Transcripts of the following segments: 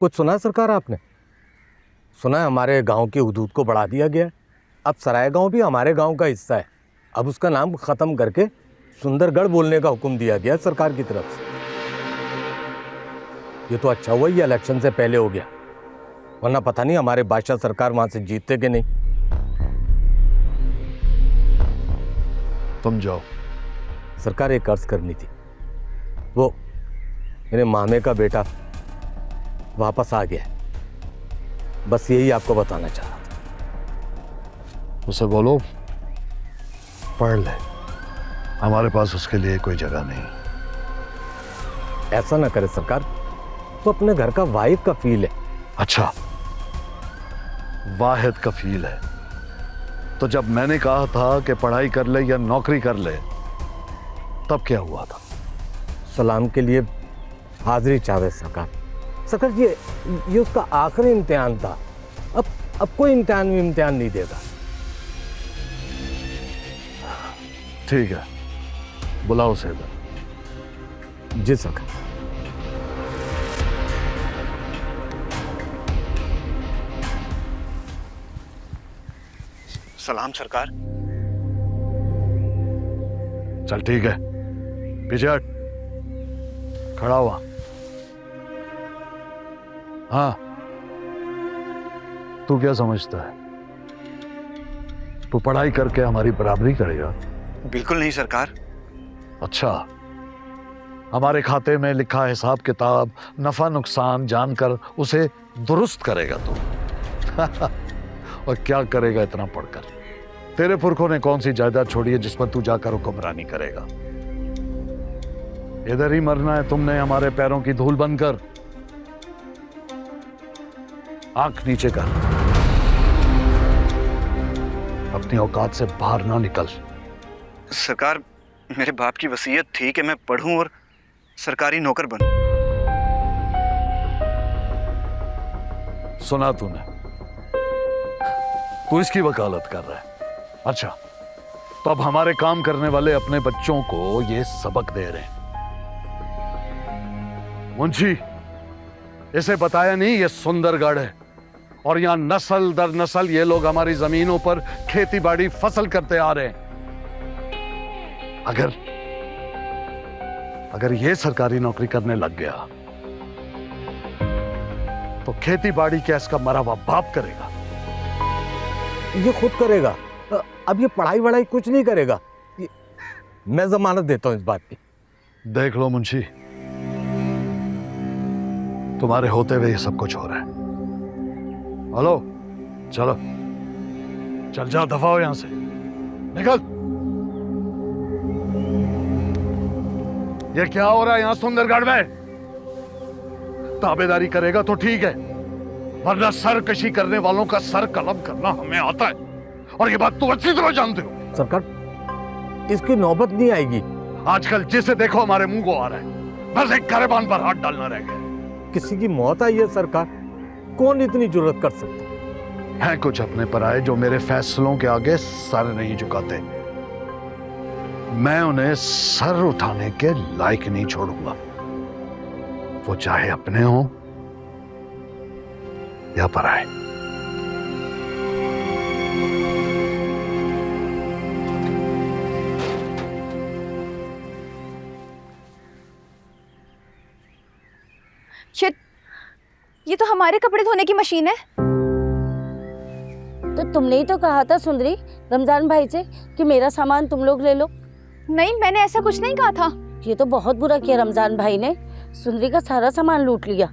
कुछ सुना है सरकार आपने? सुना है हमारे गांव की हदूद को बढ़ा दिया गया है। अब सराय गांव भी हमारे गांव का हिस्सा है। अब उसका नाम खत्म करके सुंदरगढ़ बोलने का हुक्म दिया गया है सरकार की तरफ से। ये तो अच्छा हुआ ये इलेक्शन से पहले हो गया, वरना पता नहीं हमारे बादशाह सरकार वहां से जीतते कि नहीं। तुम जाओ। सरकार एक अर्ज करनी थी। वो मेरे मामे का बेटा वापस आ गया है, बस यही आपको बताना चाह रहा था। उसे बोलो पढ़ ले, हमारे पास उसके लिए कोई जगह नहीं। ऐसा ना करे सरकार, तो अपने घर का वाहिद कफील है। अच्छा, वाहिद कफील है। तो जब मैंने कहा था कि पढ़ाई कर ले या नौकरी कर ले, तब क्या हुआ था? सलाम के लिए हाजिरी चाहे सरकार। सरकार ये उसका आखिरी इम्तिहान था। अब कोई इम्तिहान नहीं देगा। ठीक है, बुलाओ उसे इधर। जी सरकार। सलाम सरकार। चल ठीक है, पीछे हट, खड़ा हुआ। हाँ, तू क्या समझता है? तू पढ़ाई करके हमारी बराबरी करेगा? बिल्कुल नहीं सरकार। अच्छा, हमारे खाते में लिखा हिसाब किताब, नफा नुकसान जानकर उसे दुरुस्त करेगा तू? और क्या करेगा इतना पढ़कर? तेरे पुरखों ने कौन सी जायदाद छोड़ी है जिस पर तू जाकर हुक्मरानी करेगा? इधर ही मरना है तुमने, हमारे पैरों की धूल बनकर। आंख नीचे कर, अपनी औकात से बाहर ना निकल। सरकार, मेरे बाप की वसीयत थी कि मैं पढ़ूं और सरकारी नौकर बनूं। सुना तूने, तू इसकी वकालत कर रहा है। अच्छा, तो अब हमारे काम करने वाले अपने बच्चों को ये सबक दे रहे हैं। मुंशी, इसे बताया नहीं ये सुंदरगढ़ है और यहां नस्ल दर नस्ल ये लोग हमारी जमीनों पर खेती बाड़ी फसल करते आ रहे हैं। अगर ये सरकारी नौकरी करने लग गया तो खेती बाड़ी क्या इसका मरा हुआ बाप करेगा? ये खुद करेगा। अब ये पढ़ाई वढ़ाई कुछ नहीं करेगा। मैं जमानत देता हूं इस बात की। देख लो मुंशी, तुम्हारे होते हुए ये सब कुछ हो रहा है। हेलो, चलो, चल जाओ, दफा हो यहां से, निकल। ये क्या हो रहा है यहां सुंदरगढ़ में? ताबेदारी करेगा तो ठीक है, वरना सरकशी करने वालों का सर कलम करना हमें आता है, और ये बात तू अच्छी तरह जानते हो। सरकार, इसकी नौबत नहीं आएगी। आजकल जिसे देखो हमारे मुंह को आ रहा है, बस एक गरेबान पर हाथ डालना रह गया। किसी की मौत आई है सरकार, कौन इतनी जुर्रत कर सकता? हैं कुछ अपने पराये जो मेरे फैसलों के आगे सर नहीं झुकाते। मैं उन्हें सर उठाने के लायक नहीं छोड़ूंगा, वो चाहे अपने हों या पराये। ये तो हमारे कपड़े धोने की मशीन है। तो तुमने ही तो कहा था सुंदरी रमजान भाई से कि मेरा सामान तुम लोग ले लो। नहीं, मैंने ऐसा कुछ नहीं कहा था। ये तो बहुत बुरा किया रमजान भाई ने, सुंदरी का सारा सामान लूट लिया।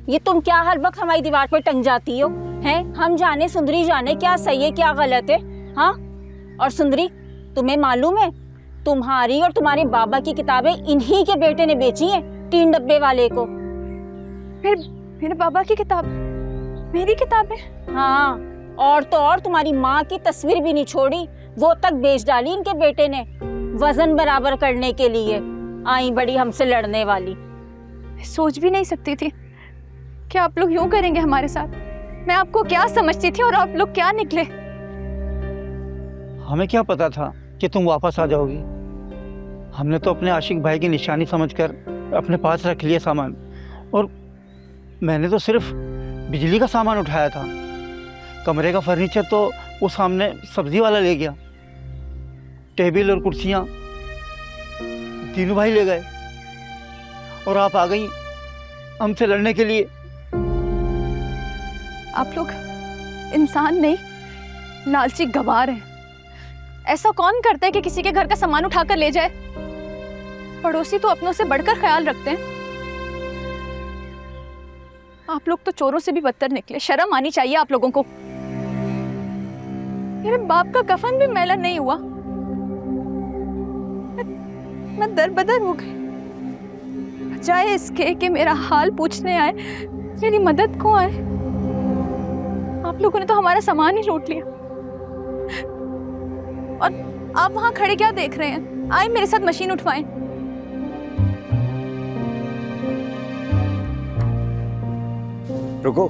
ये तुम क्या हर वक्त हमारी दीवार पर टंग जाती हो? हैं? हम जाने सुंदरी जाने क्या सही है क्या गलत है। हाँ, और सुंदरी, तुम्हें मालूम है तुम्हारी और तुम्हारे बाबा की किताबें इन्हीं के बेटे ने बेची हैं 3 डब्बे वाले को। फिर मेरे बाबा की किताब, मेरी किताबें? हाँ, और तो और तुम्हारी माँ की तस्वीर भी नहीं छोड़ी, वो तक बेच डाली इनके बेटे ने वजन बराबर करने के लिए। आई बड़ी हमसे लड़ने वाली। सोच भी नहीं सकती थी कि आप लोग यूं करेंगे हमारे साथ। मैं आपको क्या समझती थी और आप लोग क्या निकले। हमें क्या पता था कि तुम वापस आ जाओगी। हमने तो अपने आशिक भाई की निशानी समझकर अपने पास रख लिया सामान, मैंने तो सिर्फ बिजली का सामान उठाया था। कमरे का फर्नीचर तो वो सामने सब्जी वाला ले गया। टेबल और कुर्सियाँ तीनों भाई ले गए और आप आ गई हमसे लड़ने के लिए। आप लोग इंसान नहीं, लालची गवार हैं। ऐसा कौन करता है कि किसी के घर का सामान उठाकर ले जाए? पड़ोसी तो अपनों से बढ़कर ख्याल रखते हैं। आप लोग तो चोरों से भी बदतर निकले। शर्म आनी चाहिए आप लोगों को। मेरे बाप का कफन भी मैला नहीं हुआ। मैं दरबदर हो गई। बजाय इसके कि मेरा हाल पूछने आए, मेरी मदद को आए, आप लोगों ने तो हमारा सामान ही लूट लिया। और आप वहां खड़े क्या देख रहे हैं? आए मेरे साथ मशीन उठवाएं। रुको।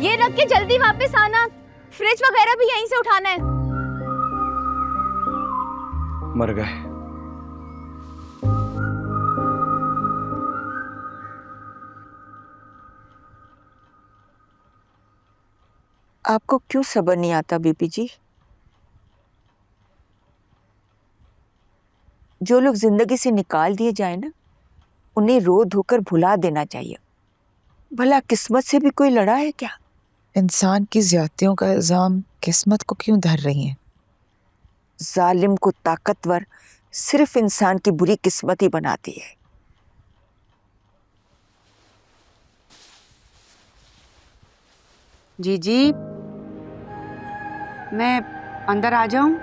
ये रख के जल्दी वापस आना। फ्रिज वगैरह भी यहीं से उठाना है। मर गए। आपको क्यों सब्र नहीं आता बीपी जी? जो लोग जिंदगी से निकाल दिए जाए ना, उन्हें रो धोकर भुला देना चाहिए। भला किस्मत से भी कोई लड़ा है क्या? इंसान की ज्यादतियों का इल्जाम किस्मत को क्यों धर रही हैं? जालिम को ताकतवर सिर्फ इंसान की बुरी किस्मत ही बनाती है। जी मैं अंदर आ जाऊं?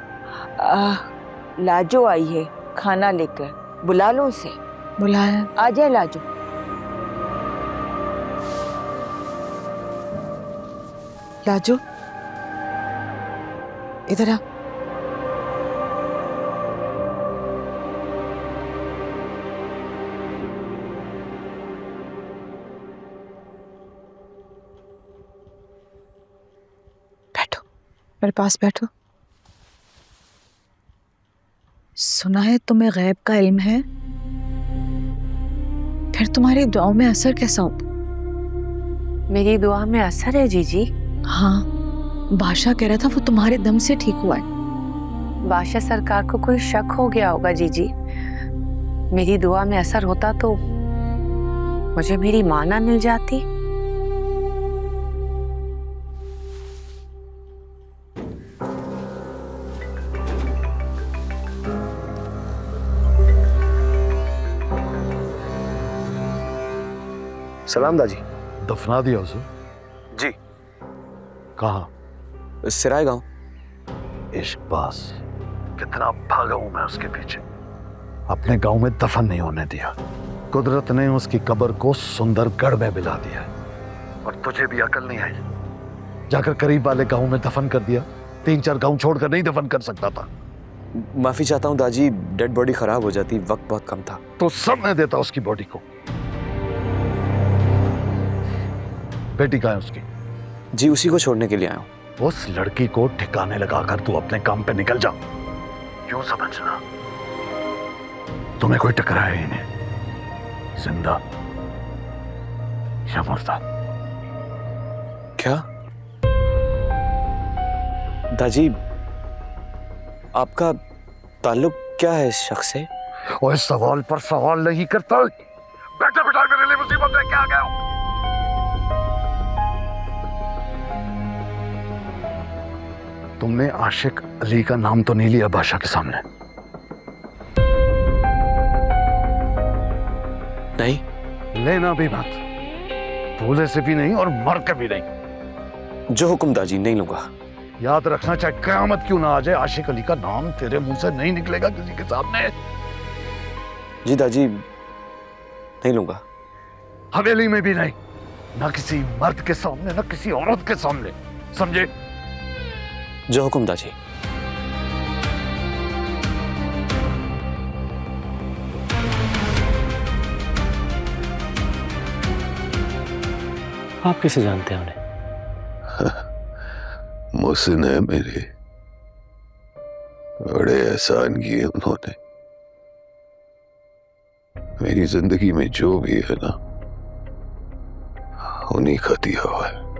लाजो आई है खाना लेकर, बुला लो उसे। बुलाया? आ जाए लाजो। लाजो इधर आ। बैठो, मेरे पास बैठो। सुना है तुम्हें गैब का इल्म है, फिर तुम्हारी दुआओं में असर कैसा होता? मेरी दुआ में असर है जीजी? हाँ, बादशाह कह रहा था वो तुम्हारे दम से ठीक हुआ है। बादशाह सरकार को कोई शक हो गया होगा जीजी। मेरी दुआ में असर होता तो मुझे मेरी मां ना मिल जाती। सलाम दाजी। दफना दिया उसे? जी। कहाँ? सिराय गांव। इश्कबाज, कितना भागा हूं मैं उसके पीछे। अपने गांव में दफन नहीं होने दिया। कुदरत ने उसकी कब्र को सुंदरगढ़ में मिला दिया और तुझे भी अकल नहीं आई। जाकर करीब वाले गांव में दफन कर दिया। 3-4 गांव छोड़कर नहीं दफन कर सकता था। माफी चाहता हूँ दाजी, डेड बॉडी खराब हो जाती, वक्त बहुत कम था। तो सब मैं देता उसकी बॉडी को। बेटी कहाँ है उसकी? जी उसी को छोड़ने के लिए आया हूँ। उस लड़की को ठिकाने लगाकर तू अपने काम पे निकल जा। क्यों समझना, तुम्हें कोई टकराया ही नहीं, जिंदा या मुर्दा। क्या दाजी, आपका ताल्लुक क्या है इस शख्स से? और इस सवाल पर सवाल नहीं करता। बेटा बेटा मेरे लिए मुसीबत है, क्या आ गया? तुमने आशिक अली का नाम तो नहीं लिया बादशाह के सामने? नहीं। लेना भी मत, भूले से भी नहीं और मर कर भी नहीं। जो हुक्म दाजी, नहीं लूंगा। याद रखना, चाहे कयामत क्यों ना आ जाए, आशिक अली का नाम तेरे मुंह से नहीं निकलेगा किसी के सामने। जी दाजी, नहीं लूंगा। हवेली में भी नहीं, ना किसी मर्द के सामने, ना किसी औरत के सामने, समझे? जो हुक्म दाजी। आप कैसे जानते हैं उन्हें? मोहसिन है मेरे, बड़े एहसान किए उन्होंने। मेरी जिंदगी में जो भी है ना, उन्हीं का दिया हुआ है।